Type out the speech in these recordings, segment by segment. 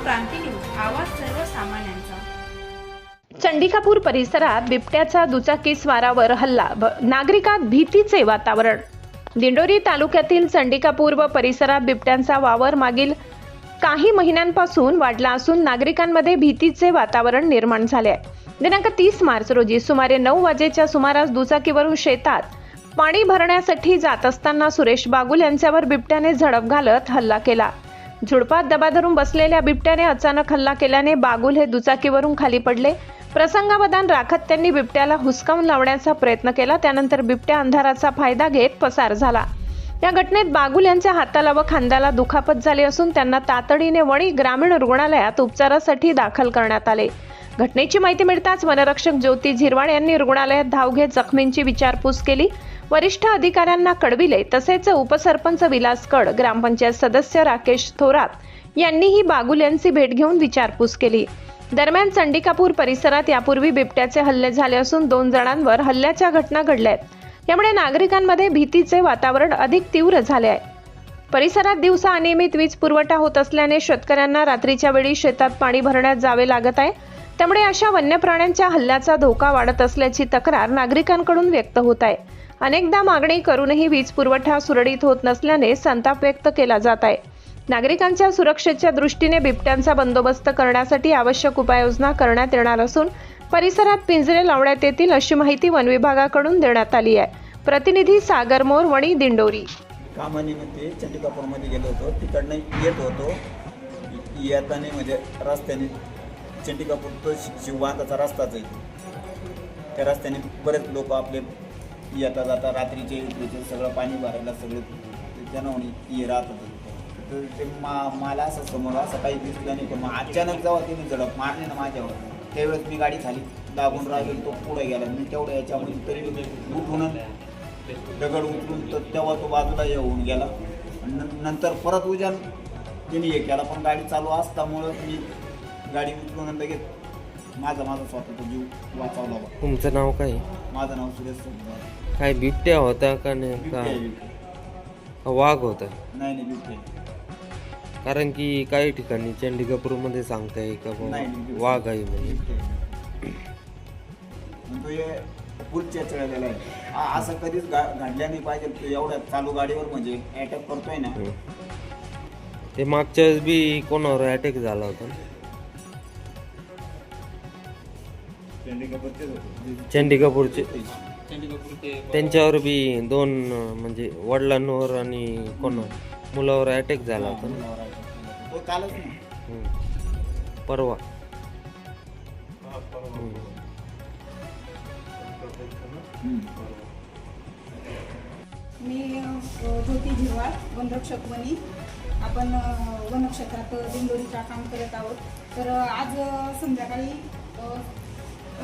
क्रांती news, आवाज सर्वसामान्यांचा। चंडिकापूर परिसरात बिबट्याचा दुचाकी स्वारावर हल्ला, नागरिकात भीतीचे वातावरण। दिंडोरी तालुक्यातील चंडिकापूर व परिसरात बिबट्यांचा वावर मागील काही महिन्यांपासून वाढला असून नागरिकांमध्ये भीतीचे वातावरण निर्माण झाले आहे। दिनांक 30 मार्च रोजी सुमारे 9 वाजेच्या सुमारास दुचाकीवरून शेतात पाणी भरण्यासाठी जात असताना सुरेश बागुल यांच्यावर बिबट्याने झडप घालत हल्ला केला। झुडपात दबा धरून बसलेल्या बिबट्याने अचानक हल्ला केल्याने बागुल हे दुचाकीवरून खाली पडले। प्रसंगावधान राखत त्यांनी बिबट्याला हुसकावून लावण्याचा प्रयत्न केला। त्यानंतर बिबट्या अंधाराचा फायदा घेत पसार झाला। या घटनेत बागुल यांच्या हाताला व खांद्याला दुखापत झाली असून त्यांना तातडीने वणी ग्रामीण रुग्णालयात उपचारासाठी दाखल करण्यात आले। घटनेची माहिती मिळताच वनरक्षक ज्योती झिरवाळ यांनी रुग्णालयात धाव घेत जखमींची विचारपूस केली, वरिष्ठ अधिकाऱ्यांना कळविले। तसेच उपसरपंच विलास कड, ग्रामपंचायत सदस्य राकेश थोरात यांनीही बागुल यांची भेट घेऊन विचारपूस केली। दरम्यान चंडिकापूर परिसरात यापूर्वी बिबट्याचे हल्ले झाले असून 2 जणांवर हल्ल्याच्या घटना घडल्या आहेत। यामुळे नागरिकांमध्ये भीतीचे वातावरण अधिक तीव्र झाले आहे। परिसरात दिवसा अनियमित वीज पुरवठा होत असल्याने शेतकऱ्यांना रात्रीच्या वेळी शेतात पाणी भरण्यात जावे लागत आहे। त्यामुळे अशा वन्य प्राण्यांच्या हल्ल्याचा धोका वाढत असल्याची तक्रार नागरिकांकडून व्यक्त होत आहे। अनेकदा मागणी करूनही वीज पुरवठा सुरळीत होत नसल्याने संताप व्यक्त केला जात आहे। नागरिकांच्या सुरक्षेच्या दृष्टीने बिबट्यांचा बंदोबस्त करण्यासाठी आवश्यक उपाययोजना करण्यात येणार असून परिसरात पिंजरे लावण्यात येतील अशी माहिती वन विभागाकडून देण्यात आली आहे। प्रतिनिधी सागर मोर, वणी, दिंडोरी। कामानिमित्त चंडिकापूरमध्ये गेलो होतो, तिकडनं येत होतो। येताना म्हणजे रस्त्याने चंडिकापूर तो शिवबांधाचा रस्ताच आहे, त्या रस्त्याने बरेच लोक आपले येता जाता रात्रीचे सगळं पाणी भरायला सगळे त्यानं राहत होते। तर ते मला असं समोर असं काही दिसलं नाही, पण मग अचानक जेव्हा तिने झडप मारली ना माझ्यावर, त्यावेळेस मी गाडी खाली दाबून राहिली, तो पुढे गेला। मी तेवढ्या याच्यामध्ये तरी उठून दगड उचलून तर तेव्हा तो बाजूला येऊन गेला। नंतर परत उजान तिने हे केला, पण गाडी चालू असल्यामुळं मी गाडी उचलून लगेच माझा स्वतःचा जीव वाचवला। तुमचं नाव काय? माझं नाव सुरेश सोनवार। काय बिबट्या होता का नाही का वाघ होता? नाही बिबट्या, कारण की काही ठिकाणी चंडिकापूरमध्ये सांगताय का वाघ आहे म्हणजे तो हे पुढच्या चढलेला आहे। असं कधीच घडल्या नाही पाहिजे। तो एवढ्या चालू गाडीवर म्हणजे अटॅक करतोय ना। ते मागच्या वेळेस बी कोणावर अटॅक झाला होता? चंडिकापूरचे त्यांच्यावर बी 2 म्हणजे वडिलांवर आणि मुलावर अटॅक झाला होता ना? तो कालच ना, परवा। मी ज्योती झिरवाळ, वनरक्षक वनी। आपण वनक्षेत्रात दिंडोरीचा काम करत आहोत। तर आज संध्याकाळी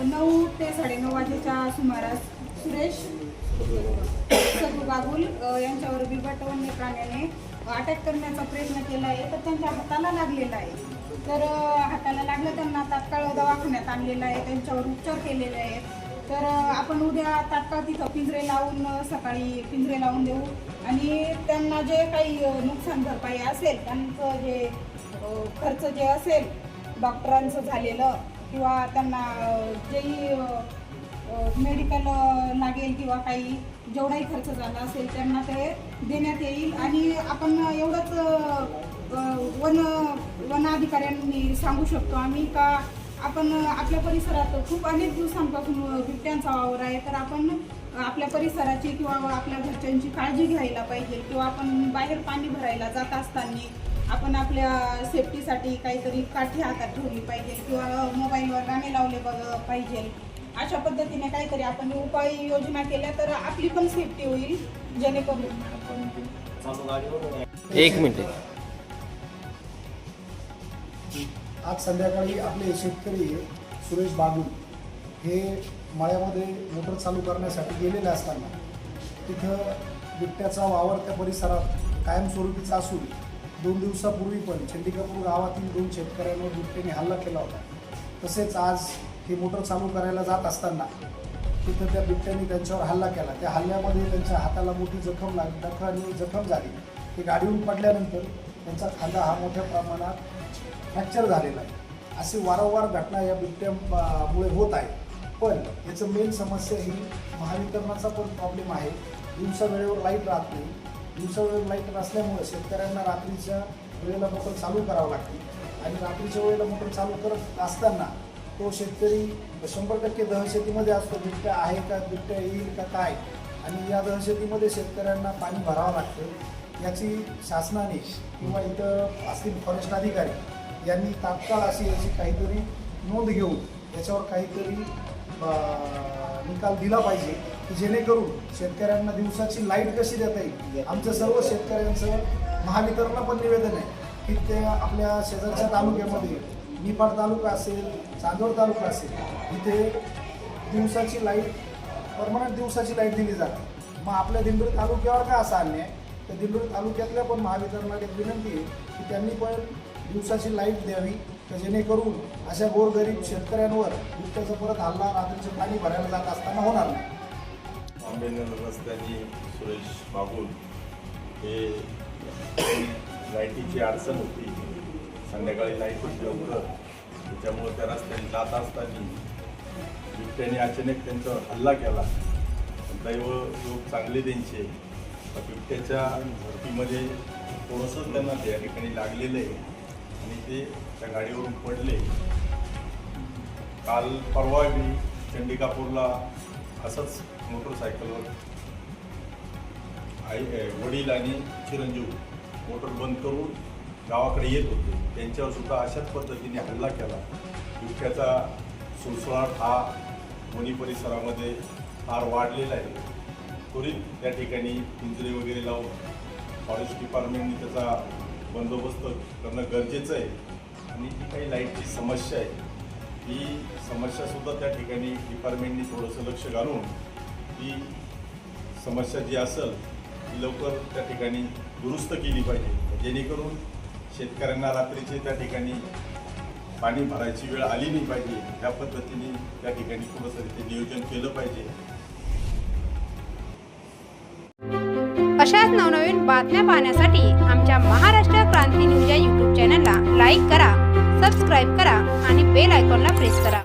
9 ते 9:30 वाजेच्या सुमारास सुरेश बागुल यांच्यावर बिबट वन्य प्राण्याने अटॅक करण्याचा प्रयत्न केला आहे। तर त्यांच्या हाताला लागलेला आहे। तर हाताला लागलं, त्यांना तात्काळ दवाखान्यात आणलेलं आहे, त्यांच्यावर उपचार केलेले आहेत। तर आपण उद्या तात्काळ तिथं पिंजरे लावून सकाळी पिंजरे लावून देऊ आणि त्यांना जे काही नुकसान भरपाई असेल, त्यांचं जे खर्च जे असेल डॉक्टरांचं झालेलं किंवा त्यांना जेही मेडिकल लागेल किंवा काही जेवढाही खर्च झाला असेल त्यांना ते देण्यात येईल। आणि आपण एवढंच वन अधिकाऱ्यांनी सांगू शकतो आम्ही का आपण आपल्या परिसरात खूप अनेक दिवसांपासून बिबट्यांचा वावर आहे। तर आपण आपल्या परिसराची किंवा आपल्या घरच्यांची काळजी घ्यायला पाहिजे किंवा आपण बाहेर पाणी भरायला जात असताना आपण आपल्या सेफ्टीसाठी काहीतरी काठी हातात ठेवली पाहिजे किंवा मोबाईलवर गाणे लावले पाहिजे। अशा पद्धतीने काहीतरी आपण उपाययोजना केल्या तर आपली पण सेफ्टी होईल, जेणेकरून 1 मिनिट। आज संध्याकाळी आपले शेतकरी सुरेश बागुल हे मळ्यामध्ये मोटर चालू करण्यासाठी गेलेले असताना तिथं बिबट्याचा वावर त्या परिसरात कायमस्वरूपीचा असून 2 दिवसापूर्वी पण चंडिकापूर गावातील 2 शेतकऱ्यांवर बिबट्याने हल्ला केला होता। तसेच आज हे मोटर चालू करायला जात असताना तिथं त्या बिबट्याने त्यांच्यावर हल्ला केला। त्या हल्ल्यामध्ये त्यांच्या हाताला मोठी जखम झाली। ती गाडीहून पडल्यानंतर त्यांचा खांदा हा मोठ्या प्रमाणात फ्रॅक्चर झालेला आहे. असे वारंवार घटना या बिबट्यामुळे होत आहे. पण याचं मेन समस्या ही महावितरणाचा पण प्रॉब्लेम आहे. दिवसा वेळेवर लाईट राहत नाही. दिवसा वेळेवर लाईट नसल्यामुळे शेतकऱ्यांना रात्रीच्या वेळेला मोटर चालू करावं लागते आणि रात्रीच्या वेळेला मोटर चालू करत असताना तो शेतकरी 100% दहशतीमध्ये असतो. बिबट्या आहे का, बिबट्या येईल का काय, आणि या दहशतीमध्ये शेतकऱ्यांना पाणी भरावं लागतं. याची शासनाने किंवा इथं असतील फॉरेस्ट अधिकारी यांनी तात्काळ याची काहीतरी नोंद घेऊन याच्यावर काहीतरी निकाल दिला पाहिजे की जेणेकरून शेतकऱ्यांना दिवसाची लाईट कशी देता येईल. आमचं सर्व शेतकऱ्यांचं महावितरणला पण निवेदन आहे की ते आपल्या शेजारच्या तालुक्यामध्ये निफाड तालुका असेल, चांदवड तालुका असेल, इथे दिवसाची लाईट परमनंट दिवसाची लाईट दिली जाते. मग आपल्या दिंडोरी तालुक्यावर का असा अन्याय, तर दिंडोरी तालुक्यातल्या पण महावितरणाला एक विनंती आहे की त्यांनी पण दिवसाची लाईट द्यावी, तर जेणेकरून अशा गोरगरीब शेतकऱ्यांवर बिबट्याचा परत हल्ला रात्रीचे पाणी भरायला जात असताना होणार नाही. आंबेनगर रस्त्याने सुरेश बागुल हे लाईटीची अडचण होती. संध्याकाळी लाईट होती लवकर, त्याच्यामुळं त्या रस्त्याने जात असताना बिबट्याने अचानक त्यांच्यावर हल्ला केला. दैव लोक चांगले त्यांचे, बिबट्याच्या झडपीमध्ये थोडंसं त्यांना त्या ठिकाणी लागलेलं आहे आणि ते त्या गाडीवरून पडले. काल परवा मी चंडिकापूरला असंच मोटरसायकलवर वडील आणि चिरंजीव मोटर बंद करून गावाकडे येत होते. त्यांच्यावर सुद्धा अशाच पद्धतीने हल्ला केला. बिबट्याचा सुळसुळाट हा वणी परिसरामध्ये फार वाढलेला आहे. त्वरित त्या ठिकाणी पिंजरे वगैरे लावून फॉरेस्ट डिपार्टमेंटने त्याचा बंदोबस्त करणं गरजेचं आहे. आणि जी काही लाईटची समस्या आहे ही समस्यासुद्धा त्या ठिकाणी डिपार्टमेंटने थोडंसं लक्ष घालून ही समस्या जी असेल ती लवकर त्या ठिकाणी दुरुस्त केली पाहिजे, जेणेकरून शेतकऱ्यांना रात्रीचे त्या ठिकाणी पाणी भरायची वेळ आली नाही पाहिजे. या पद्धतीने त्या ठिकाणी थोडंसं ते नियोजन केलं पाहिजे. अशाच नवनवीन बातम्या पाहण्यासाठी आमच्या महाराष्ट्र क्रांती न्यूज या यूट्यूब चॅनलला लाईक करा, सबस्क्राईब करा आणि बेल आयकॉनला प्रेस करा.